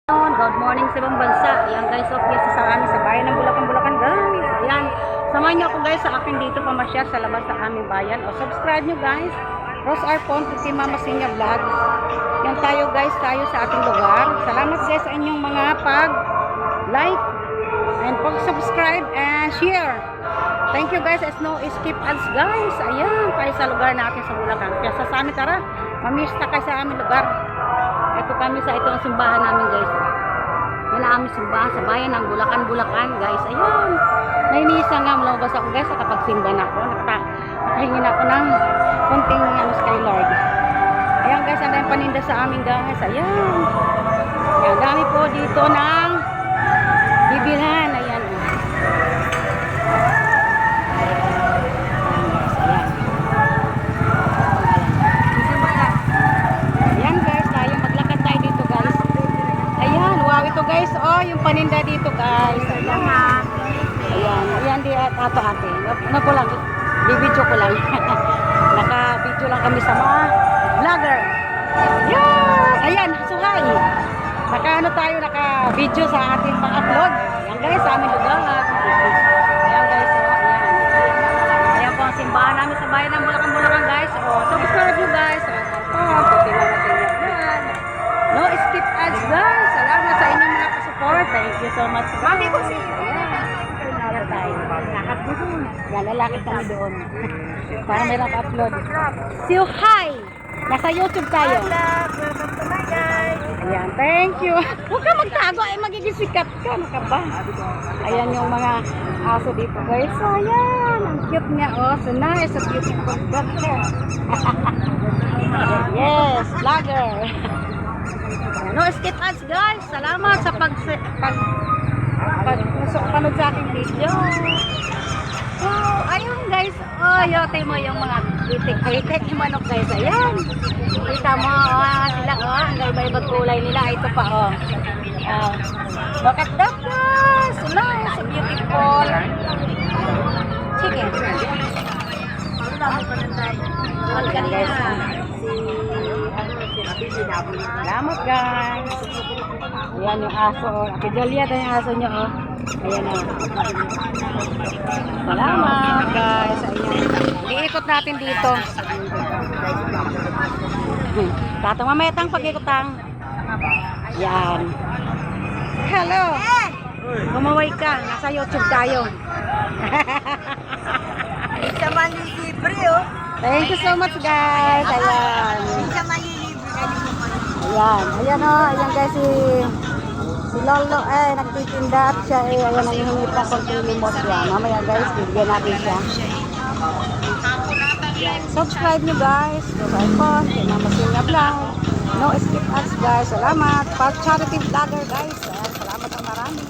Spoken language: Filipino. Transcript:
Good morning sa ibang bansa. Ayan guys, so yes, sa amin sa bayan ng Bulacan guys. Ayan, samahan nyo ako guys sa akin dito pamasyal sa labas ng aming bayan. O subscribe nyo guys. Rose Arpon, si Mama Sinya Vlog. Yan tayo guys, tayo sa ating lugar. Salamat guys sa inyong mga pag-like and pag-subscribe and share. Thank you guys. As no skip ads guys. Ayan, tayo sa lugar natin sa Bulacan. Kaya sa amin tara, mamista kayo sa aming lugar. Ito kami sa itong simbahan namin guys. Yan ang aming simbahan sa bayan ng Bulacan guys. Ayan. Nainisa nga malabas ako guys sa kapag simba na ako. Nakahingi na ako ng konting kay Lord. Ayan guys, ang dahil paninda sa amin guys. Ayan. Ayan, dami po dito ng bibilhan. Ayan. Guys, oh, yung paninda dito guys. Ayan di ate. Ano ko lang, bibidyo ko lang. Naka-video lang kami sa mga vlogger. Yeah! Ayan, suhay. Naka-video sa ating pang-upload. Ayan guys, sa aming lugar. Ayan guys, oh, ayan. Ayan po ang simbahan namin sa bayan ng Bulacan guys. Oh, subscribe nyo guys. No skip ads guys. Salamat sa inyong mga pa-support. Thank you so much. Mami ko si yan, lalaki kami doon. Para may upload. See you, hi! Nasa YouTube tayo. Ayan, thank you. Huwag ka magtago, ay magiging sikat ka. Ano ka ba? Ayan yung mga aso dito guys. So, ayan. Ang cute niya. Oh, so nice. So beautiful dog her. Yes, vlogger. No skip ads guys. Salamat sa panood sa aking video. So, ayun guys. Oh, yote mo yung mga itik yung manok guys. Ayan. Kita mo sila ang iba-ibang kulay nila. Ito pa oh. Look at that guys. Nice, beautiful chicken. Salamat guys. Ayan yung aso. Ate Jolia, ito yung aso nyo. Oh. Ayan o. Salamat guys. Ayan. Iikot natin dito. Tatang mamayatang pag-ikotang. Ayan. Hello. Kumaway ka. Nasa YouTube tayo. Sa malilibre oh. Thank you so much guys. Ayan. Sa malilibre. Ayan. Ayan o. Ayan guys si Lolo nagtitinda at siya ayan ang hihingi pa konting limos yan. Mamaya guys, bibigyan natin siya. Subscribe nyo guys. Rose Arpon, kay Mama Sinya Vlog. No skip ads guys. Salamat. Pag charity vlogger guys. Salamat ang marami.